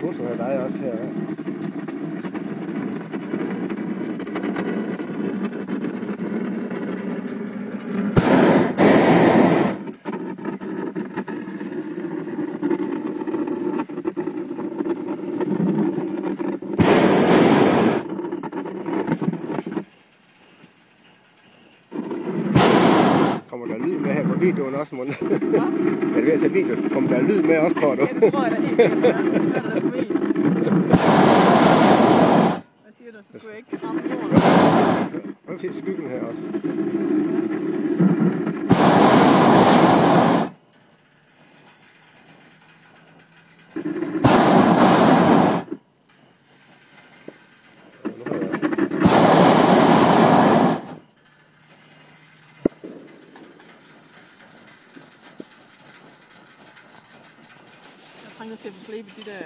foto af dig også her. Kommer der lyd med her på videoen også, Munde? Er det ved at tage video? Kommer der lyd med også, tror du? Ja, det tror jeg da helt sikkert. Hvad siger du? Så skulle jeg ikke ramme jorden. Prøv at se skyggen her også. Jeg trænger til at få slebet de der